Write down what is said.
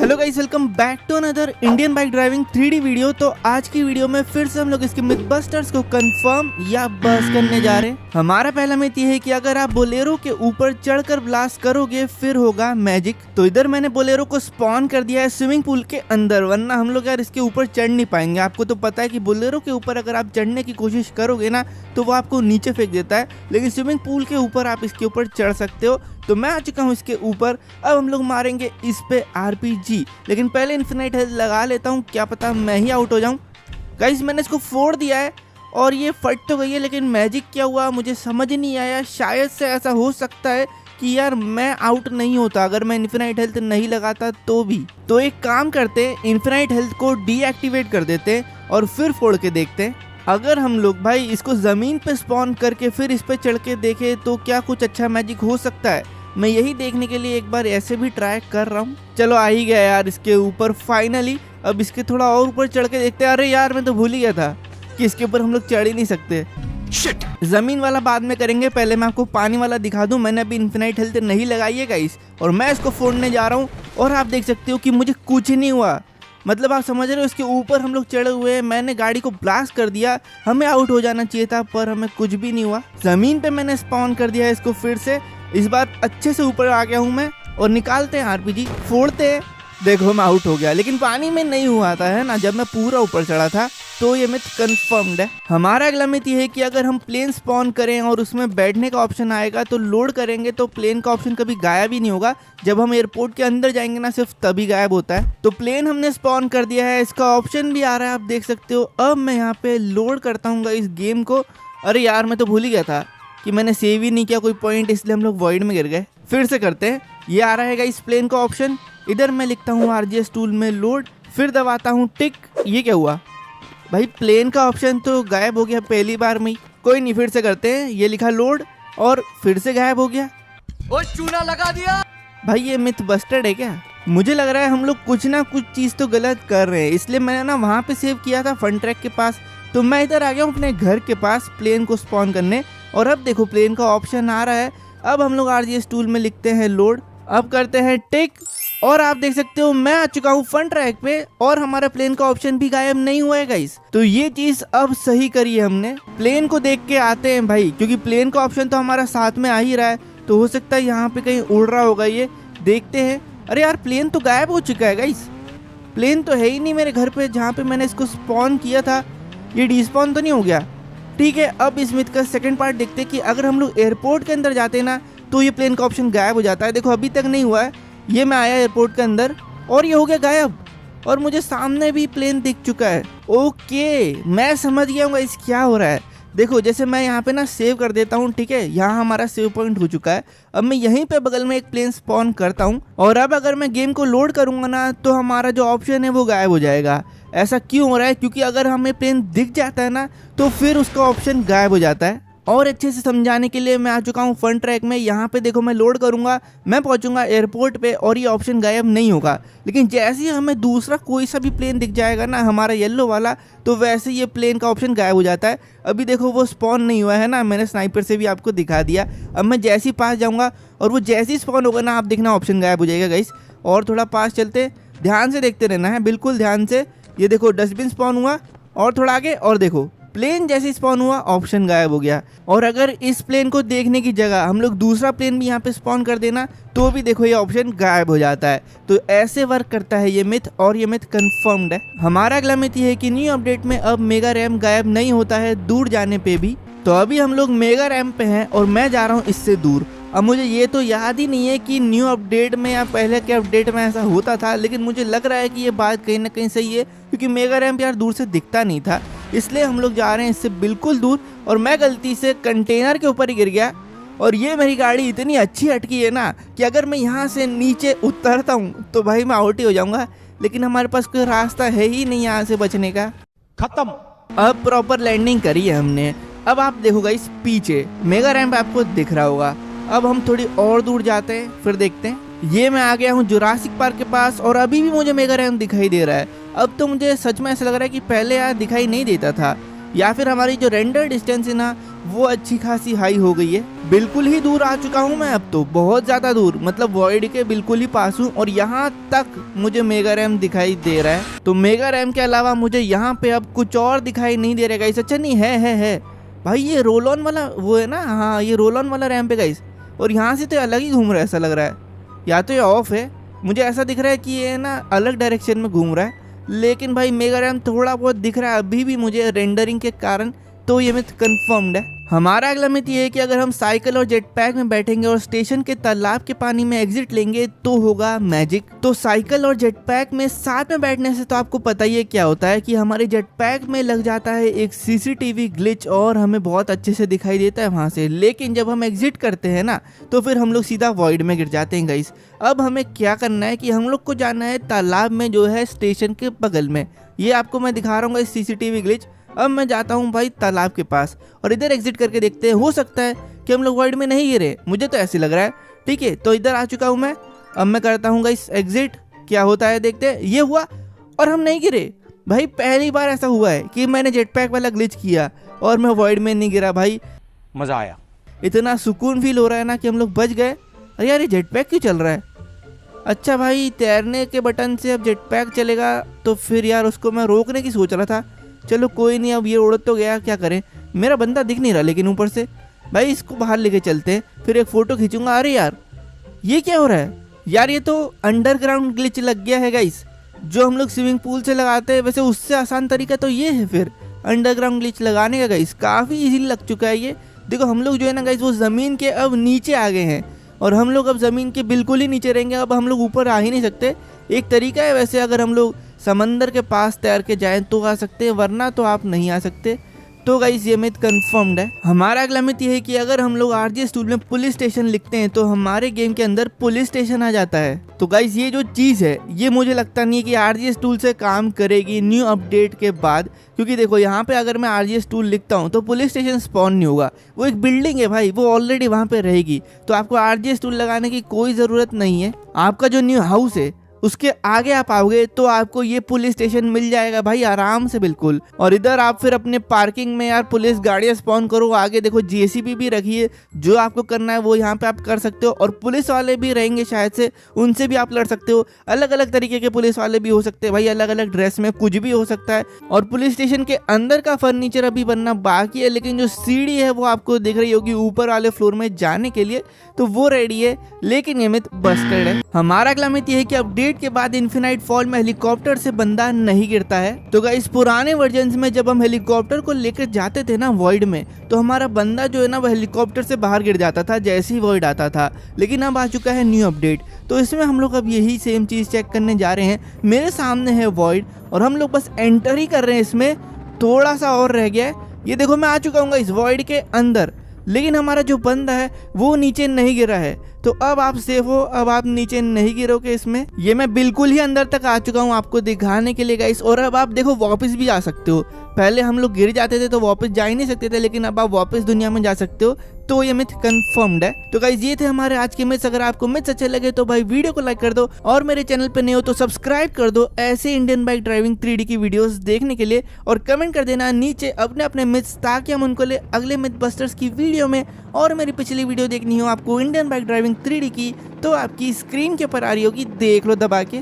Hello guys, welcome back to another Indian bike driving 3D video. तो आज की video में फिर से हम लोग इसके मिथबस्टर्स को कंफर्म या बस करने जा रहे हैं। हमारा पहला मिथ ये है कि अगर आप बोलेरो के ऊपर चढ़कर ब्लास्ट करोगे फिर होगा मैजिक। तो इधर मैंने बोलेरो को स्पॉन कर दिया है स्विमिंग पूल के अंदर, वरना हम लोग यार इसके ऊपर चढ़ नहीं पाएंगे। आपको तो पता है कि बोलेरो के ऊपर अगर आप चढ़ने की कोशिश करोगे ना तो वो आपको नीचे फेंक देता है, लेकिन स्विमिंग पूल के ऊपर आप इसके ऊपर चढ़ सकते हो। तो मैं आ चुका हूँ इसके ऊपर। अब हम लोग मारेंगे इस पे RPG, लेकिन पहले इन्फिनाइट हेल्थ लगा लेता हूँ, क्या पता मैं ही आउट हो जाऊँ। गाइस मैंने इसको फोड़ दिया है और ये फट तो गई है, लेकिन मैजिक क्या हुआ मुझे समझ नहीं आया। शायद से ऐसा हो सकता है कि यार मैं आउट नहीं होता अगर मैं इन्फिनाइट हेल्थ नहीं लगाता तो भी। तो एक काम करते, इन्फिनाइट हेल्थ को डीएक्टिवेट कर देते और फिर फोड़ के देखते अगर हम लोग भाई इसको जमीन पे स्पॉन करके फिर इस पे चढ़ के देखे तो क्या कुछ अच्छा मैजिक हो सकता है। मैं यही देखने के लिए एक बार ऐसे भी ट्राई कर रहा हूँ। चलो आ ही गया यार इसके ऊपर फाइनली। अब इसके थोड़ा और ऊपर चढ़ के देखते हैं। अरे यार मैं तो भूल ही गया था कि इसके ऊपर हम लोग चढ़ ही नहीं सकते। शिट, जमीन वाला बाद में करेंगे, पहले मैं आपको पानी वाला दिखा दूं। मैंने अभी इन्फिनाइट हेल्थ नहीं लगाई है गाइस, और मैं इसको फोड़ने जा रहा हूँ और आप देख सकते हो कि मुझे कुछ नहीं हुआ। मतलब आप समझ रहे हो, इसके ऊपर हम लोग चढ़े हुए हैं, मैंने गाड़ी को ब्लास्ट कर दिया। हमें आउट हो जाना चाहिए था पर हमें कुछ भी नहीं हुआ। जमीन पे मैंने स्पॉन कर दिया है इसको फिर से। इस बार अच्छे से ऊपर आ गया हूँ मैं, और निकालते हैं RPG, फोड़ते हैं। देखो मैं आउट हो गया, लेकिन पानी में नहीं हुआ था है ना, जब मैं पूरा ऊपर चढ़ा था। तो ये मिथ कंफर्म्ड है। हमारा अगला मिथ ये है कि अगर हम प्लेन स्पॉन करें और उसमें बैठने का ऑप्शन आएगा तो लोड करेंगे तो प्लेन का ऑप्शन कभी गायब ही नहीं होगा। जब हम एयरपोर्ट के अंदर जाएंगे ना सिर्फ तभी गायब होता है। तो प्लेन हमने स्पॉन कर दिया है, इसका ऑप्शन भी आ रहा है, आप देख सकते हो। अब मैं यहाँ पे लोड करता हूँ इस गेम को। अरे यार मैं तो भूल ही गया था कि मैंने सेव ही नहीं किया कोई पॉइंट, इसलिए हम लोग वॉइड में गिर गए। फिर से करते हैं। ये आ रहा है इस प्लेन का ऑप्शन। इधर मैं लिखता हूँ RGS टूल में लोड, फिर दबाता हूँ टिक। ये क्या हुआ भाई, प्लेन का ऑप्शन तो गायब हो गया पहली बार में ही। कोई नहीं, फिर से करते हैं। ये लिखा लोड और फिर से गायब हो गया। ओ चूना लगा दिया भाई ये मिथ बस्टेड है क्या? मुझे लग रहा है हम लोग कुछ ना कुछ चीज तो गलत कर रहे हैं, इसलिए मैंने ना वहाँ पे सेव किया था फन ट्रैक के पास। तो मैं इधर आ गया हूँ अपने घर के पास प्लेन को स्पॉन करने, और अब देखो प्लेन का ऑप्शन आ रहा है। अब हम लोग RGS टूल में लिखते हैं लोड, अब करते हैं टिक, और आप देख सकते हो मैं आ चुका हूँ फन ट्रैक पे, और हमारा प्लेन का ऑप्शन भी गायब नहीं हुआ है गाइस। तो ये चीज अब सही करी है हमने। प्लेन को देख के आते हैं भाई, क्योंकि प्लेन का ऑप्शन तो हमारा साथ में आ ही रहा है, तो हो सकता है यहाँ पे कहीं उड़ रहा होगा। ये देखते हैं। अरे यार प्लेन तो गायब हो चुका है गाइस, प्लेन तो है ही नहीं मेरे घर पे जहाँ पे मैंने इसको स्पॉन किया था। ये डिस्पॉन तो नहीं हो गया? ठीक है, अब इस मिथ का सेकंड पार्ट देखते हैं कि अगर हम लोग एयरपोर्ट के अंदर जाते हैं ना तो ये प्लेन का ऑप्शन गायब हो जाता है। देखो अभी तक नहीं हुआ है, ये मैं आया एयरपोर्ट के अंदर और ये हो गया गायब, और मुझे सामने भी प्लेन दिख चुका है। ओके मैं समझ गया हूँ इस क्या हो रहा है। देखो जैसे मैं यहाँ पे ना सेव कर देता हूँ, ठीक है, यहाँ हमारा सेव पॉइंट हो चुका है। अब मैं यहीं पे बगल में एक प्लेन स्पॉन करता हूँ, और अब अगर मैं गेम को लोड करूंगा ना तो हमारा जो ऑप्शन है वो गायब हो जाएगा। ऐसा क्यों हो रहा है? क्योंकि अगर हमें प्लेन दिख जाता है ना तो फिर उसका ऑप्शन गायब हो जाता है। और अच्छे से समझाने के लिए मैं आ चुका हूँ फन ट्रैक में। यहाँ पे देखो मैं लोड करूंगा, मैं पहुंचूंगा एयरपोर्ट पे और ये ऑप्शन गायब नहीं होगा, लेकिन जैसे ही हमें दूसरा कोई सा भी प्लेन दिख जाएगा ना हमारा येलो वाला, तो वैसे ये प्लेन का ऑप्शन गायब हो जाता है। अभी देखो वो स्पॉन नहीं हुआ है ना, मैंने स्नाइपर से भी आपको दिखा दिया। अब मैं जैसे ही पास जाऊँगा और वो जैसे ही स्पॉन होगा ना, आप देखना ऑप्शन गायब हो जाएगा गाइस। और थोड़ा पास चलते, ध्यान से देखते रहना है, बिल्कुल ध्यान से। ये देखो डस्टबिन स्पॉन हुआ, और थोड़ा आगे और देखो प्लेन जैसे स्पॉन हुआ ऑप्शन गायब हो गया। और अगर इस प्लेन को देखने की जगह हम लोग दूसरा प्लेन भी यहाँ पे स्पॉन कर देना तो भी देखो ये ऑप्शन गायब हो जाता है। तो ऐसे वर्क करता है ये मिथ, और ये मिथ कंफर्म्ड है। हमारा अगला मिथ ये है कि न्यू अपडेट में अब मेगा रैम गायब नहीं होता है दूर जाने पे भी। तो अभी हम लोग मेगा रैम पे हैं और मैं जा रहा हूँ इससे दूर। अब मुझे ये तो याद ही नहीं है कि न्यू अपडेट में या पहले के अपडेट में ऐसा होता था, लेकिन मुझे लग रहा है कि ये बात कहीं ना कहीं सही है, क्योंकि मेगा रैम्प यार दूर से दिखता नहीं था, इसलिए हम लोग जा रहे हैं इससे बिल्कुल दूर। और मैं गलती से कंटेनर के ऊपर ही गिर गया, और ये मेरी गाड़ी इतनी अच्छी अटकी है ना कि अगर मैं यहाँ से नीचे उतरता हूँ तो भाई मैं आउट ही हो जाऊँगा, लेकिन हमारे पास कोई रास्ता है ही नहीं यहाँ से बचने का। खत्म। अब प्रॉपर लैंडिंग करी है हमने। अब आप देखोगा इस पीछे मेगा रैम्प आपको दिख रहा होगा। अब हम थोड़ी और दूर जाते हैं, फिर देखते हैं। ये मैं आ गया हूँ जुरासिक पार्क के पास, और अभी भी मुझे मेगा रैम्प दिखाई दे रहा है। अब तो मुझे सच में ऐसा लग रहा है कि पहले यार दिखाई नहीं देता था, या फिर हमारी जो रेंडर डिस्टेंस है ना वो अच्छी खासी हाई हो गई है। बिल्कुल ही दूर आ चुका हूँ मैं, अब तो बहुत ज्यादा दूर, मतलब वॉइड के बिल्कुल ही पास हूँ और यहाँ तक मुझे मेगा रैम दिखाई दे रहा है। तो मेगा रैम के अलावा मुझे यहाँ पे अब कुछ और दिखाई नहीं दे रहा गाइस। अच्छा नहीं है भाई, ये रोल ऑन वाला वो है ना, हाँ ये रोल ऑन वाला रैम पे गाइस। और यहाँ से तो अलग ही घूम रहा है ऐसा लग रहा है, या तो ये ऑफ है, मुझे ऐसा दिख रहा है कि ये ना अलग डायरेक्शन में घूम रहा है। लेकिन भाई मेगा रैम थोड़ा बहुत दिख रहा है अभी भी मुझे रेंडरिंग के कारण, तो ये मिथ कंफर्म्ड है। हमारा अगला मिथ ये है कि अगर हम साइकिल और जेट पैक में बैठेंगे और स्टेशन के तालाब के पानी में एग्जिट लेंगे तो होगा मैजिक। तो साइकिल और जेट पैक में साथ में बैठने से तो आपको पता ही है क्या होता है कि हमारे जेट पैक में लग जाता है एक सीसीटीवी ग्लिच और हमें बहुत अच्छे से दिखाई देता है वहां से। लेकिन जब हम एग्जिट करते हैं ना तो फिर हम लोग सीधा वॉइड में गिर जाते हैं गाइस। अब हमें क्या करना है कि हम लोग को जाना है तालाब में जो है स्टेशन के बगल में। ये आपको मैं दिखा रहा हूँ इस सीसीटीवी ग्लिच। अब मैं जाता हूँ भाई तालाब के पास और इधर एग्जिट करके देखते हैं, हो सकता है कि हम लोग वॉइड में नहीं गिरे, मुझे तो ऐसे लग रहा है। ठीक है, तो इधर आ चुका हूँ मैं। अब मैं करता हूँ गाइस एग्जिट, क्या होता है देखते हैं। ये हुआ और हम नहीं गिरे भाई। पहली बार ऐसा हुआ है कि मैंने जेट पैक वाला ग्लिच किया और मैं वॉइड में नहीं गिरा भाई। मजा आया, इतना सुकून फील हो रहा है ना कि हम लोग बच गए। अरे यार ये जेट पैक क्यों चल रहा है? अच्छा भाई तैरने के बटन से अब जेट पैक चलेगा, तो फिर यार उसको मैं रोकने की सोच रहा था। चलो कोई नहीं, अब ये उड़ तो गया, क्या करें। मेरा बंदा दिख नहीं रहा लेकिन ऊपर से। भाई इसको बाहर लेके चलते हैं, फिर एक फ़ोटो खींचूंगा। अरे यार ये क्या हो रहा है यार, ये तो अंडरग्राउंड ग्लिच लग गया है गाइस। जो हम लोग स्विमिंग पूल से लगाते हैं वैसे उससे आसान तरीका तो ये है फिर अंडरग्राउंड ग्लिच लगाने का गाइस। काफ़ी इजीली लग चुका है ये। देखो हम लोग जो है ना गाइस वो ज़मीन के अब नीचे आ गए हैं और हम लोग अब ज़मीन के बिल्कुल ही नीचे रहेंगे। अब हम लोग ऊपर आ ही नहीं सकते। एक तरीका है वैसे, अगर हम लोग समंदर के पास तैर के जाएं तो आ सकते हैं, वरना तो आप नहीं आ सकते। तो गाइस ये मिथ कंफर्म्ड है। हमारा अगला मिथ ये है कि अगर हम लोग आरजीएस टूल में पुलिस स्टेशन लिखते हैं तो हमारे गेम के अंदर पुलिस स्टेशन आ जाता है। तो गाइस ये जो चीज़ है ये मुझे लगता नहीं है कि आरजीएस टूल से काम करेगी न्यू अपडेट के बाद, क्योंकि देखो यहाँ पे अगर मैं आरजीएस टूल लिखता हूँ तो पुलिस स्टेशन स्पॉन नहीं होगा। वो एक बिल्डिंग है भाई, वो ऑलरेडी वहाँ पे रहेगी, तो आपको आरजीएस टूल लगाने की कोई ज़रूरत नहीं है। आपका जो न्यू हाउस है उसके आगे आप आओगे तो आपको ये पुलिस स्टेशन मिल जाएगा भाई आराम से बिल्कुल। और इधर आप फिर अपने पार्किंग में यार पुलिस गाड़ियाँ स्पॉन करो। आगे देखो जेसीबी भी रखी है, जो आपको करना है वो यहाँ पे आप कर सकते हो। और पुलिस वाले भी रहेंगे शायद से, उनसे भी आप लड़ सकते हो। अलग अलग तरीके के पुलिस वाले भी हो सकते हैं भाई, अलग अलग ड्रेस में, कुछ भी हो सकता है। और पुलिस स्टेशन के अंदर का फर्नीचर अभी बनना बाकी है, लेकिन जो सीढ़ी है वो आपको दिख रही होगी ऊपर वाले फ्लोर में जाने के लिए, तो वो रेडी है। लेकिन ये मिथ बस्टेड है। हमारा अगला मिथ ये है कि अपडेट के बाद इन्फिनाइट फॉल में हेलीकॉप्टर से बंदा नहीं गिरता है। तो गाइस पुराने वर्जन्स में जब हम हेलीकॉप्टर को लेकर जाते थे ना वॉइड में, तो हमारा बंदा जो है ना वो हेलीकॉप्टर से बाहर गिर जाता था जैसे ही वॉइड आता था। लेकिन अब आ चुका है न्यू अपडेट, तो इसमें हम लोग अब यही सेम चीज चेक करने जा रहे हैं। मेरे सामने है वॉइड और हम लोग बस एंटर ही कर रहे हैं इसमें, थोड़ा सा और रह गया है। ये देखो मैं आ चुका हूँ इस वॉइड के अंदर, लेकिन हमारा जो बंदा है वो नीचे नहीं गिरा है। तो अब आप सेफ हो, अब आप नीचे नहीं गिरोगे इसमें। ये मैं बिल्कुल ही अंदर तक आ चुका हूँ आपको दिखाने के लिए गाइस। और अब आप देखो वापस भी जा सकते हो। पहले हम लोग गिर जाते थे तो वापस जा ही नहीं सकते थे, लेकिन अब आप वापस दुनिया में जा सकते हो। तो ये मिथ कंफर्म्ड है। तो गाइस ये थे हमारे आज के मिथ्स। अगर आपको मिथ्स अच्छे लगे तो भाई वीडियो को लाइक कर दो और मेरे चैनल पे नए हो तो सब्सक्राइब कर दो ऐसे इंडियन बाइक ड्राइविंग 3D की वीडियोस देखने के लिए। और कमेंट कर देना नीचे अपने अपने मिथ्स, ताकि हम उनको ले अगले मिथ बस्टर्स की वीडियो में। और मेरी पिछली वीडियो देखनी हो आपको इंडियन बाइक ड्राइविंग 3D की, तो आपकी स्क्रीन के ऊपर आ रही होगी, देख लो दबा के।